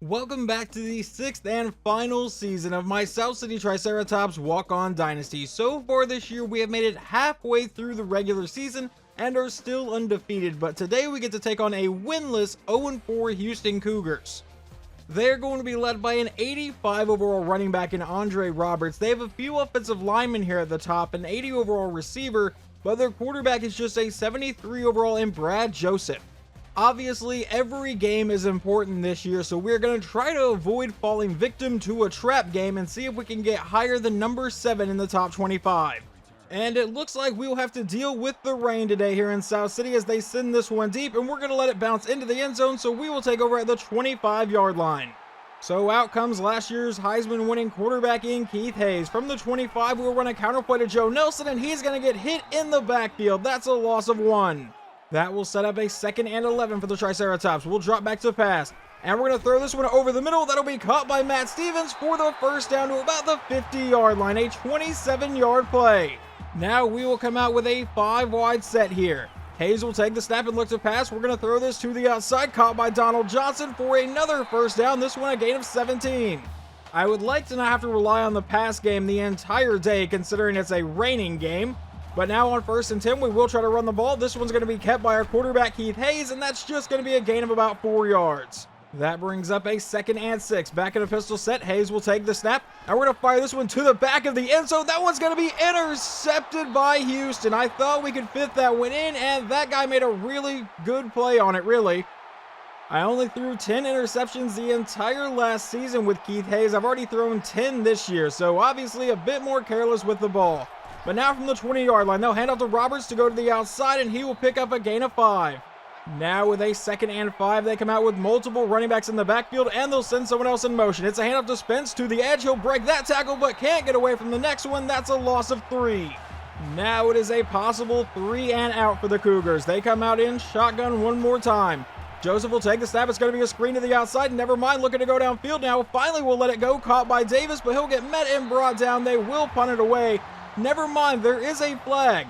Welcome back to the 6th and final season of my South City Triceratops Walk-On Dynasty. So far this year, we have made it halfway through the regular season and are still undefeated, but today we get to take on a winless 0-4 Houston Cougars. They're going to be led by an 85 overall running back in Andre Roberts. They have a few offensive linemen here at the top, an 80 overall receiver, but their quarterback is just a 73 overall in Brad Joseph. Obviously, every game is important this year, so we're going to try to avoid falling victim to a trap game and see if we can get higher than number 7 in the top 25. And it looks like we'll have to deal with the rain today here in South City as they send this one deep, and we're going to let it bounce into the end zone, so we will take over at the 25-yard line. So out comes last year's Heisman-winning quarterback in Keith Hayes. From the 25, we'll run a counterplay to Joe Nelson, and he's going to get hit in the backfield. That's a loss of 1. That will set up a 2nd and 11 for the Triceratops. We'll drop back to pass. And we're going to throw this one over the middle. That'll be caught by Matt Stevens for the first down to about the 50-yard line. A 27-yard play. Now we will come out with a 5-wide set here. Hayes will take the snap and look to pass. We're going to throw this to the outside. Caught by Donald Johnson for another first down. This one a gain of 17. I would like to not have to rely on the pass game the entire day considering it's a raining game. But now on 1st and 10, we will try to run the ball. This one's going to be kept by our quarterback, Keith Hayes, and that's just going to be a gain of about 4 yards. That brings up a 2nd and 6. Back in a pistol set, Hayes will take the snap, and we're going to fire this one to the back of the end zone. That one's going to be intercepted by Houston. I thought we could fit that one in, and that guy made a really good play on it, really. I only threw 10 interceptions the entire last season with Keith Hayes. I've already thrown 10 this year, so obviously a bit more careless with the ball. But now from the 20-yard line, they'll hand off to Roberts to go to the outside, and he will pick up a gain of 5. Now with a 2nd and 5, they come out with multiple running backs in the backfield, and they'll send someone else in motion. It's a handoff to Spence to the edge. He'll break that tackle, but can't get away from the next one. That's a loss of 3. Now it is a possible 3 and out for the Cougars. They come out in shotgun one more time. Joseph will take the snap. It's going to be a screen to the outside. Never mind, looking to go downfield now. Finally, we'll let it go. Caught by Davis, but he'll get met and brought down. They will punt it away. Never mind, there is a flag.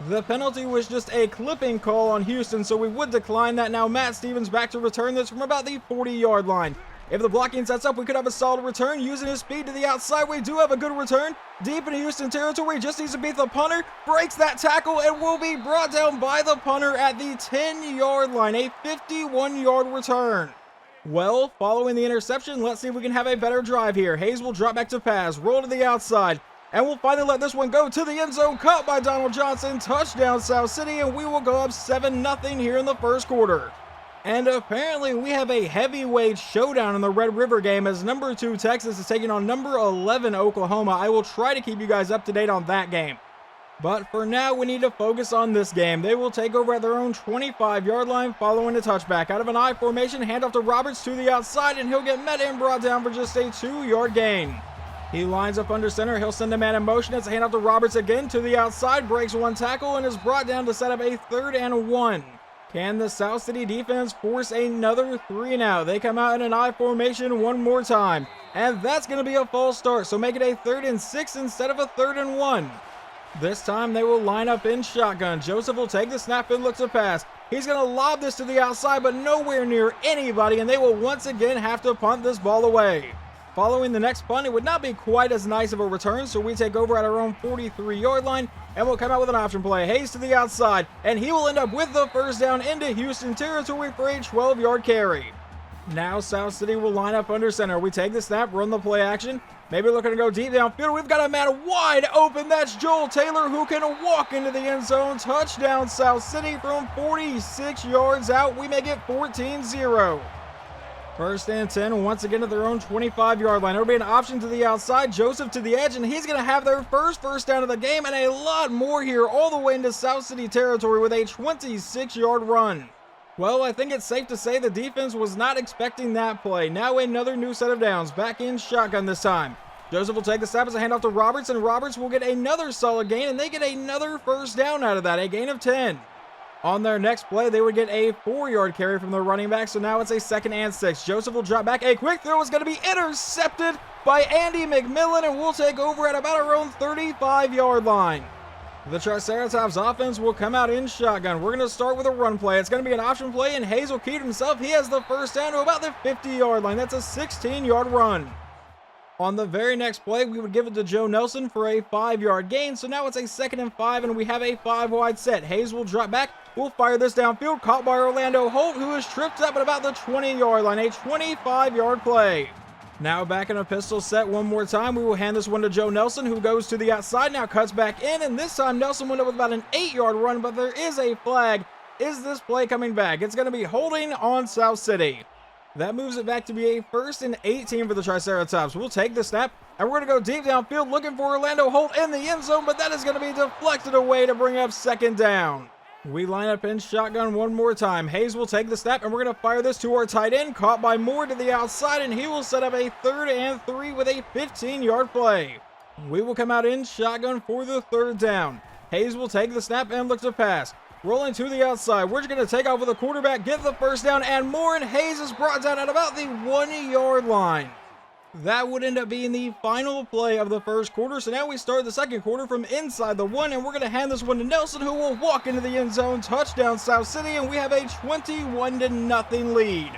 The penalty was just a clipping call on Houston, so we would decline that. Now Matt Stevens back to return this from about the 40-yard line. If the blocking sets up, we could have a solid return. Using his speed to the outside, we do have a good return. Deep in Houston territory, just needs to beat the punter. Breaks that tackle and will be brought down by the punter at the 10-yard line. A 51-yard return. Well, following the interception, let's see if we can have a better drive here. Hayes will drop back to pass, roll to the outside. And we'll finally let this one go to the end zone. Caught by Donald Johnson. Touchdown South City. And we will go up 7-0 here in the first quarter. And apparently we have a heavyweight showdown in the Red River game as number 2 Texas is taking on number 11 Oklahoma. I will try to keep you guys up to date on that game. But for now, we need to focus on this game. They will take over at their own 25-yard line following a touchback. Out of an I formation, handoff to Roberts to the outside, and he'll get met and brought down for just a 2-yard gain. He lines up under center. He'll send a man in motion. It's a handoff to Roberts again to the outside. Breaks one tackle and is brought down to set up a 3rd and 1. Can the South City defense force another 3 and out? They come out in an I formation one more time. And that's going to be a false start. So make it a 3rd and 6 instead of a 3rd and 1. This time they will line up in shotgun. Joseph will take the snap and look to pass. He's going to lob this to the outside, but nowhere near anybody. And they will once again have to punt this ball away. Following the next punt, it would not be quite as nice of a return, so we take over at our own 43-yard line, and we'll come out with an option play. Hayes to the outside, and he will end up with the first down into Houston territory for a 12-yard carry. Now South City will line up under center. We take the snap, run the play action, maybe looking to go deep downfield. We've got a man wide open. That's Joel Taylor, who can walk into the end zone. Touchdown South City from 46 yards out. We make it 14-0. 1st and 10, once again at their own 25-yard line. It'll be an option to the outside, Joseph to the edge, and he's going to have their first down of the game and a lot more here all the way into South City territory with a 26-yard run. Well, I think it's safe to say the defense was not expecting that play. Now another new set of downs, back in shotgun this time. Joseph will take the snap as a handoff to Roberts, and Roberts will get another solid gain, and they get another first down out of that, a gain of 10. On their next play, they would get a 4-yard carry from their running back, so now it's a 2nd and 6. Joseph will drop back. A quick throw is going to be intercepted by Andy McMillan, and we'll take over at about our own 35-yard line. The Triceratops offense will come out in shotgun. We're going to start with a run play. It's going to be an option play, and Hayes will keep himself. He has the first down to about the 50-yard line. That's a 16-yard run. On the very next play, we would give it to Joe Nelson for a 5-yard gain. So now it's a 2nd and 5, and we have a 5-wide set. Hayes will drop back. We'll fire this downfield. Caught by Orlando Holt, who is tripped up at about the 20-yard line. A 25-yard play. Now back in a pistol set one more time. We will hand this one to Joe Nelson, who goes to the outside. Now cuts back in, and this time Nelson went up with about an 8-yard run, but there is a flag. Is this play coming back? It's going to be holding on South City. That moves it back to be a 1st and 18 for the Triceratops. We'll take the snap, and we're going to go deep downfield looking for Orlando Holt in the end zone, but that is going to be deflected away to bring up 2nd down. We line up in shotgun one more time. Hayes will take the snap, and we're going to fire this to our tight end, caught by Moore to the outside, and he will set up a 3rd and 3 with a 15-yard play. We will come out in shotgun for the 3rd down. Hayes will take the snap and look to pass. Rolling to the outside. We're just going to take off with the quarterback, get the first down, and Moore, and Hayes is brought down at about the 1-yard line. That would end up being the final play of the first quarter. So now we start the second quarter from inside the 1, and we're going to hand this one to Nelson, who will walk into the end zone. Touchdown South City, and we have a 21-0 lead.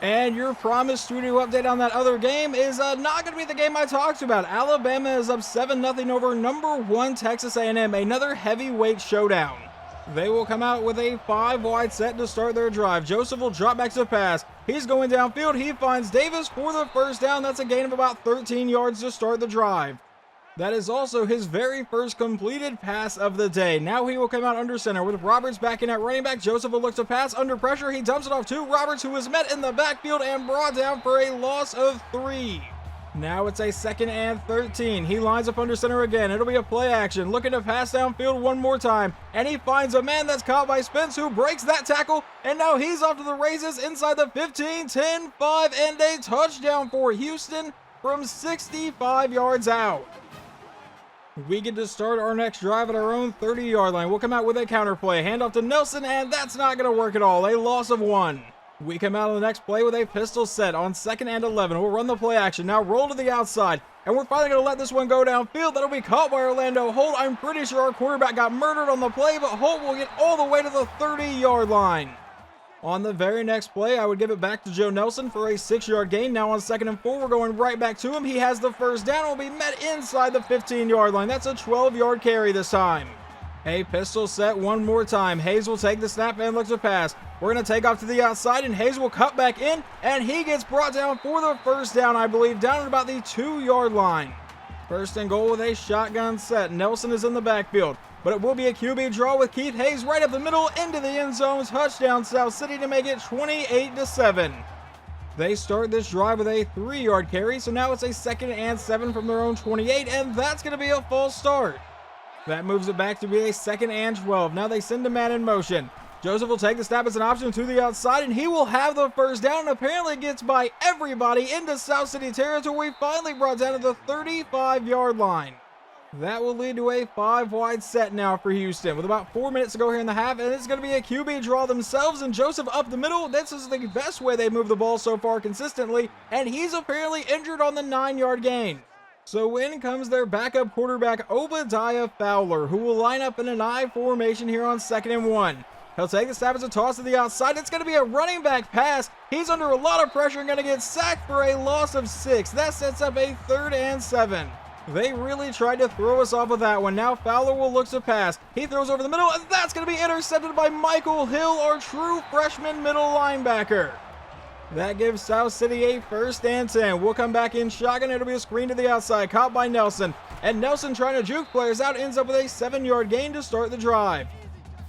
And your promised studio update on that other game is not going to be the game I talked about. Alabama is up 7-0 over number 1 Texas A&M, another heavyweight showdown. They will come out with a 5-wide set to start their drive. Joseph will drop back to the pass. He's going downfield. He finds Davis for the first down. That's a gain of about 13 yards to start the drive. That is also his very first completed pass of the day. Now he will come out under center with Roberts back in at running back. Joseph will look to pass under pressure. He dumps it off to Roberts, who is met in the backfield and brought down for a loss of 3. Now it's a 2nd and 13. He lines up under center again. It'll be a play action. Looking to pass downfield one more time. And he finds a man that's caught by Spence, who breaks that tackle. And now he's off to the races inside the 15, 10, 5, and a touchdown for Houston from 65 yards out. We get to start our next drive at our own 30-yard line. We'll come out with a counter play. Hand off to Nelson, and that's not going to work at all. A loss of 1. We come out on the next play with a pistol set on 2nd and 11. We'll run the play action. Now roll to the outside. And we're finally going to let this one go downfield. That'll be caught by Orlando Holt. I'm pretty sure our quarterback got murdered on the play, but Holt will get all the way to the 30-yard line. On the very next play, I would give it back to Joe Nelson for a 6-yard gain. Now on 2nd and 4, we're going right back to him. He has the first down. Will be met inside the 15-yard line. That's a 12-yard carry this time. A pistol set one more time. Hayes will take the snap and look to pass. We're going to take off to the outside, and Hayes will cut back in, and he gets brought down for the first down, I believe, down at about the 2-yard line. 1st and goal with a shotgun set. Nelson is in the backfield, but it will be a QB draw with Keith Hayes right up the middle into the end zone. Touchdown South City to make it 28-7. They start this drive with a 3-yard carry, so now it's a 2nd and 7 from their own 28, and that's going to be a false start. That moves it back to be a 2nd and 12. Now they send a man in motion. Joseph will take the snap as an option to the outside, and he will have the first down, and apparently gets by everybody into South City territory, finally brought down to the 35-yard line. That will lead to a 5-wide set now for Houston with about 4 minutes to go here in the half, and it's going to be a QB draw themselves, and Joseph up the middle. This is the best way they move the ball so far consistently, and he's apparently injured on the 9-yard gain. So in comes their backup quarterback, Obadiah Fowler, who will line up in an I formation here on 2nd and 1. He'll take the snap as a toss to the outside. It's going to be a running back pass. He's under a lot of pressure and going to get sacked for a loss of 6. That sets up a 3rd and 7. They really tried to throw us off with that one. Now Fowler will look to pass. He throws over the middle, and that's going to be intercepted by Michael Hill, our true freshman middle linebacker. That gives South City a 1st and 10. We'll come back in shotgun. It'll be a screen to the outside, caught by Nelson. And Nelson, trying to juke players out, ends up with a 7-yard gain to start the drive.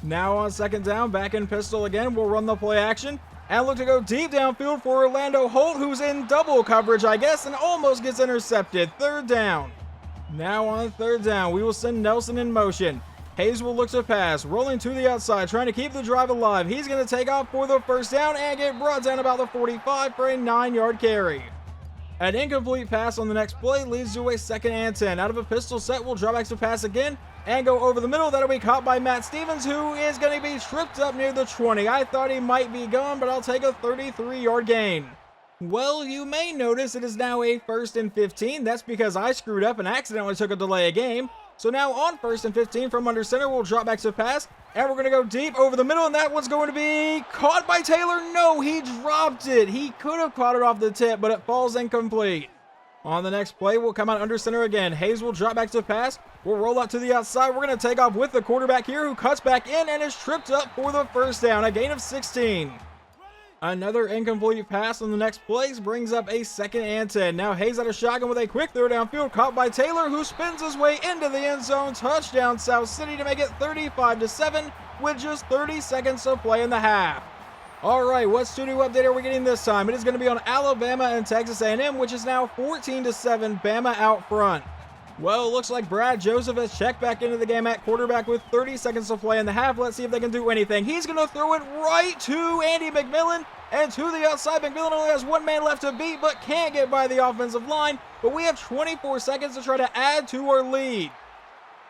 Now on 2nd down, back in pistol again. We'll run the play action and look to go deep downfield for Orlando Holt, who's in double coverage, I guess, and almost gets intercepted. 3rd down. Now on 3rd down, we will send Nelson in motion. Hayes will look to pass, rolling to the outside, trying to keep the drive alive. He's going to take off for the first down and get brought down about the 45 for a 9-yard carry. An incomplete pass on the next play leads to a 2nd and 10. Out of a pistol set, we'll drop back to pass again and go over the middle. That'll be caught by Matt Stevens, who is going to be tripped up near the 20. I thought he might be gone, but I'll take a 33-yard gain. Well, you may notice it is now a 1st and 15. That's because I screwed up and accidentally took a delay of game. So now on 1st and 15 from under center, we'll drop back to pass, and we're going to go deep over the middle, and that one's going to be caught by Taylor. No, he dropped it. He could have caught it off the tip, but it falls incomplete. On the next play, we'll come out under center again. Hayes will drop back to pass. We'll roll out to the outside. We're going to take off with the quarterback here, who cuts back in and is tripped up for the first down, a gain of 16. Another incomplete pass on the next play brings up a 2nd and 10. Now Hayes out of shotgun with a quick throw downfield, caught by Taylor, who spins his way into the end zone. Touchdown South City to make it 35-7 with just 30 seconds to play in the half. All right, what studio update are we getting this time? It is going to be on Alabama and Texas A&M, which is now 14-7, Bama out front. Well, it looks like Brad Joseph has checked back into the game at quarterback with 30 seconds to play in the half. Let's see if they can do anything. He's going to throw it right to Andy McMillan, and to the outside. McMillan only has one man left to beat, but can't get by the offensive line. But we have 24 seconds to try to add to our lead.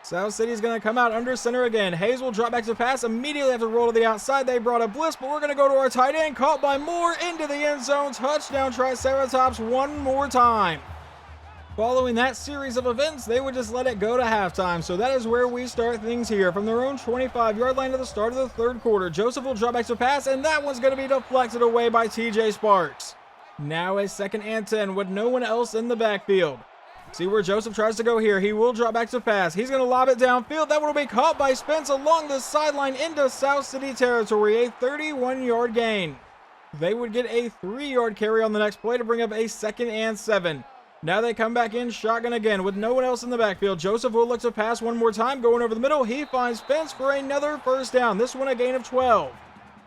South City is going to come out under center again. Hayes will drop back to pass, immediately have to roll to the outside. They brought a blitz, but we're going to go to our tight end, caught by Moore into the end zone. Touchdown Triceratops one more time. Following that series of events, they would just let it go to halftime. So that is where we start things here. From their own 25-yard line to the start of the third quarter. Joseph will drop back to pass, and that one's going to be deflected away by TJ Sparks. Now a 2nd and 10 with no one else in the backfield. See where Joseph tries to go here. He will drop back to pass. He's going to lob it downfield. That one will be caught by Spence along the sideline into South City territory. A 31-yard gain. They would get a 3-yard carry on the next play to bring up a 2nd and 7. Now they come back in shotgun again with no one else in the backfield. Joseph will look to pass one more time, going over the middle. He finds Spence for another first down. This one a gain of 12.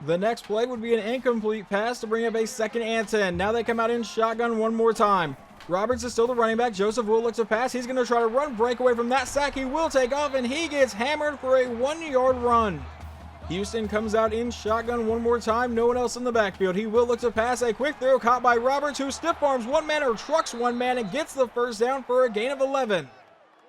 The next play would be an incomplete pass to bring up a 2nd and 10. Now they come out in shotgun one more time. Roberts is still the running back. Joseph will look to pass. He's going to try to run, break away from that sack. He will take off, and he gets hammered for a 1-yard run. Houston comes out in shotgun one more time. No one else in the backfield. He will look to pass. A quick throw caught by Roberts, who stiff arms one man or trucks one man and gets the first down for a gain of 11.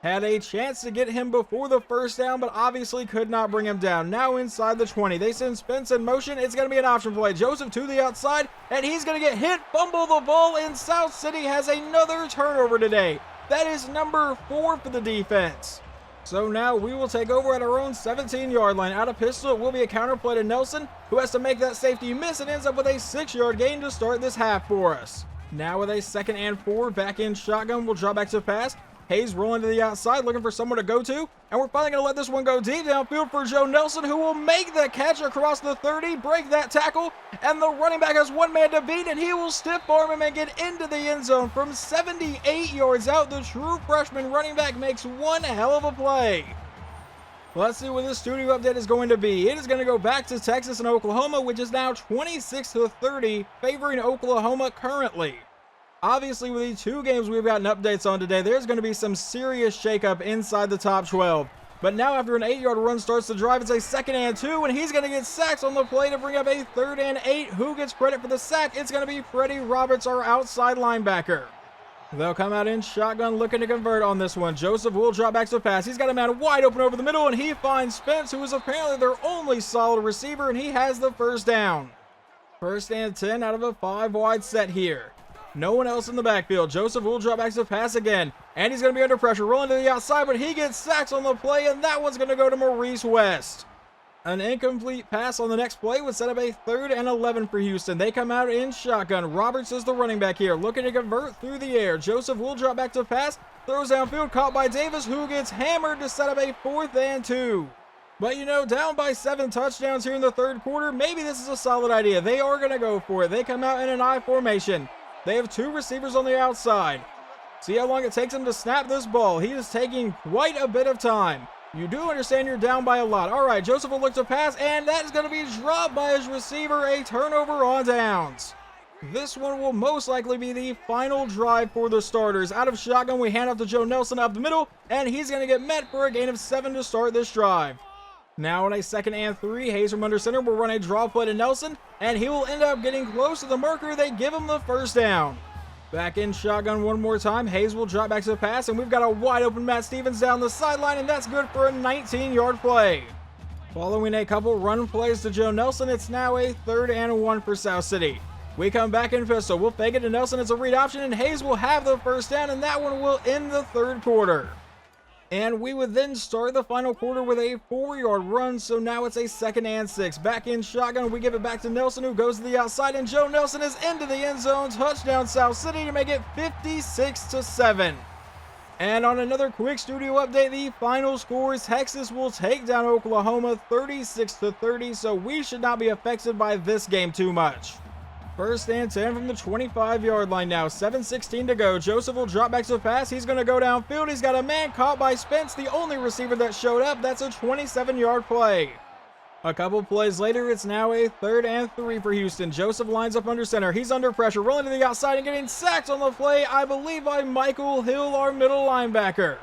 Had a chance to get him before the first down, but obviously could not bring him down. Now inside the 20. They send Spence in motion. It's going to be an option play. Joseph to the outside, and he's going to get hit, fumble the ball, and South City has another turnover today. That is number 4 for the defense. So now we will take over at our own 17-yard line. Out of pistol, it will be a counter play to Nelson, who has to make that safety miss and ends up with a 6-yard gain to start this half for us. Now with a 2nd and 4, back in shotgun, we'll drop back to pass. Hayes rolling to the outside, looking for someone to go to, and we're finally going to let this one go deep downfield for Joe Nelson, who will make the catch across the 30, break that tackle, and the running back has one man to beat, and he will stiff arm him and get into the end zone from 78 yards out. The true freshman running back makes one hell of a play. Let's see what this studio update is going to be. It is going to go back to Texas and Oklahoma, which is now 26-30, favoring Oklahoma currently. Obviously, with the 2 games we've gotten updates on today, there's going to be some serious shakeup inside the top 12. But now after an 8-yard run starts the drive, it's a 2nd and 2, and he's going to get sacked on the play to bring up a 3rd and 8. Who gets credit for the sack? It's going to be Freddie Roberts, our outside linebacker. They'll come out in shotgun looking to convert on this one. Joseph will drop back to pass. He's got a man wide open over the middle, and he finds Spence, who is apparently their only solid receiver, and he has the first down. 1st and 10 out of a 5-wide set here. No one else in the backfield. Joseph will drop back to pass again, and he's going to be under pressure, rolling to the outside, but he gets sacked on the play, and that one's going to go to Maurice West. An incomplete pass on the next play would set up a 3rd and 11 for Houston. They come out in shotgun. Roberts is the running back here, looking to convert through the air. Joseph will drop back to pass, throws downfield, caught by Davis, who gets hammered to set up a 4th and 2. But you know, down by 7 touchdowns here in the third quarter, maybe this is a solid idea. They are going to go for it. They come out in an I formation. They have 2 receivers on the outside. See how long it takes him to snap this ball. He is taking quite a bit of time. You do understand you're down by a lot. All right, Joseph will look to pass, and that is going to be dropped by his receiver, a turnover on downs. This one will most likely be the final drive for the starters. Out of shotgun, we hand off to Joe Nelson up the middle, and he's going to get met for a gain of 7 to start this drive. Now on a 2nd and 3, Hayes from under center will run a draw play to Nelson, and he will end up getting close to the marker. They give him the first down. Back in shotgun one more time. Hayes will drop back to the pass, and we've got a wide open Matt Stevens down the sideline, and that's good for a 19-yard play. Following a couple run plays to Joe Nelson, it's now a 3rd and 1 for South City. We come back in pistol. We'll fake it to Nelson. It's a read option, and Hayes will have the first down, and that one will end the third quarter. And we would then start the final quarter with a 4-yard run, so now it's a 2nd and 6. Back in shotgun, we give it back to Nelson, who goes to the outside, and Joe Nelson is into the end zone. Touchdown South City to make it 56-7. And on another quick studio update, the final score is Texas will take down Oklahoma 36-30, so we should not be affected by this game too much. 1st and 10 from the 25-yard line now. 7:16 to go. Joseph will drop back to the pass. He's going to go downfield. He's got a man caught by Spence, the only receiver that showed up. That's a 27-yard play. A couple plays later, it's now a 3rd and 3 for Houston. Joseph lines up under center. He's under pressure, rolling to the outside and getting sacked on the play, I believe, by Michael Hill, our middle linebacker.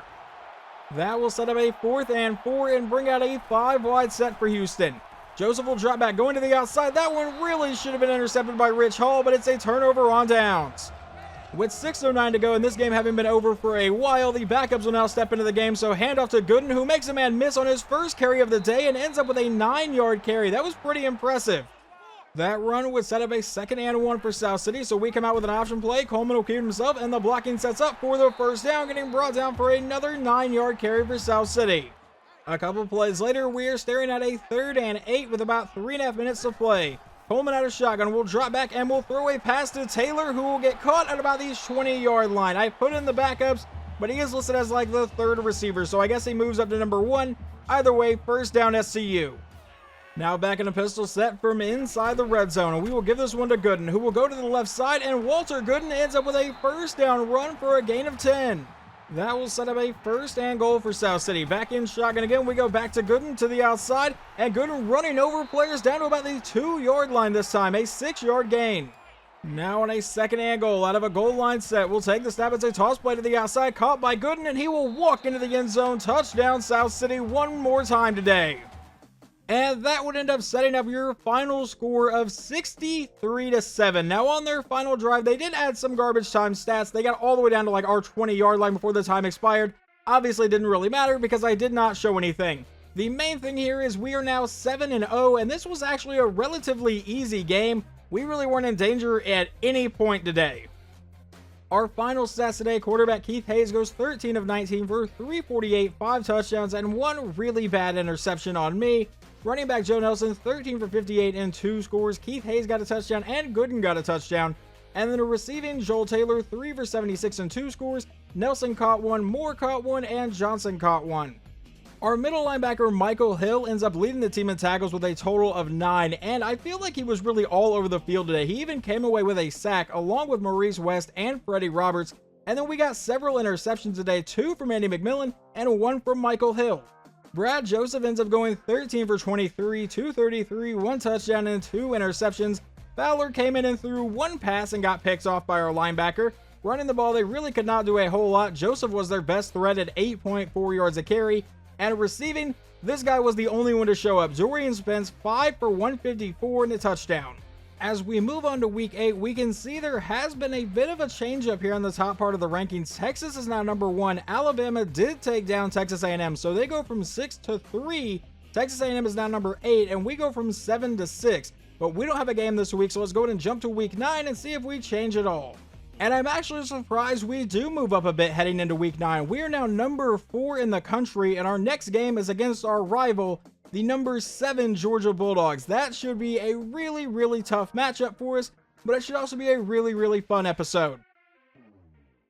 That will set up a 4th and 4 and bring out a 5-wide set for Houston. Joseph will drop back, going to the outside. That one really should have been intercepted by Rich Hall, but it's a turnover on downs. With 6:09 to go and this game having been over for a while, the backups will now step into the game, so handoff to Gooden, who makes a man miss on his first carry of the day and ends up with a 9-yard carry. That was pretty impressive. That run would set up a 2nd and 1 for South City, so we come out with an option play. Coleman will keep himself, and the blocking sets up for the 1st down, getting brought down for another 9-yard carry for South City. A couple plays later, we are staring at a 3rd and 8 with about 3.5 minutes to play. Coleman out of shotgun will drop back and will throw a pass to Taylor, who will get caught at about the 20-yard line. I put in the backups, but he is listed as like the 3rd receiver, so I guess he moves up to number 1. Either way, 1st down SCU. Now back in a pistol set from inside the red zone, and we will give this one to Gooden, who will go to the left side, and Walter Gooden ends up with a 1st down run for a gain of 10. That will set up a 1st and goal for South City. Back in shotgun again, we go back to Gooden to the outside, and Gooden running over players down to about the 2-yard line this time, a 6-yard gain. Now on a 2nd and goal out of a goal line set, we'll take the snap. It's a toss play to the outside, caught by Gooden, and he will walk into the end zone. Touchdown South City one more time today. And that would end up setting up your final score of 63-7. Now on their final drive, they did add some garbage time stats. They got all the way down to like our 20-yard line before the time expired. Obviously it didn't really matter because I did not show anything. The main thing here is we are now 7-0, and this was actually a relatively easy game. We really weren't in danger at any point today. Our final stats today, quarterback Keith Hayes goes 13 of 19 for 348, 5 touchdowns, and 1 really bad interception on me. Running back Joe Nelson, 13 for 58 and 2 scores. Keith Hayes got a touchdown and Gooden got a touchdown. And then receiving, Joel Taylor, 3 for 76 and 2 scores. Nelson caught 1, Moore caught 1, and Johnson caught 1. Our middle linebacker Michael Hill ends up leading the team in tackles with a total of 9, and I feel like he was really all over the field today. He even came away with a sack along with Maurice West and Freddie Roberts. And then we got several interceptions today, 2 from Andy McMillan and 1 from Michael Hill. Brad Joseph ends up going 13 for 23, 233, 1 touchdown, and 2 interceptions. Fowler came in and threw 1 pass and got picked off by our linebacker. Running the ball, they really could not do a whole lot. Joseph was their best threat at 8.4 yards a carry. And receiving, this guy was the only one to show up. Dorian Spence, 5 for 154 and a touchdown. As we move on to week 8, we can see there has been a bit of a change up here on the top part of the rankings. Texas is now number 1. Alabama did take down Texas A&M, so they go from 6 to 3. Texas A&M is now number 8, and we go from 7 to 6. But we don't have a game this week, so let's go ahead and jump to week 9 and see if we change it all. And I'm actually surprised we do move up a bit heading into week 9. We are now number 4 in the country, and our next game is against our rival, the number 7 Georgia Bulldogs. That should be a really, really tough matchup for us, but it should also be a really, really fun episode.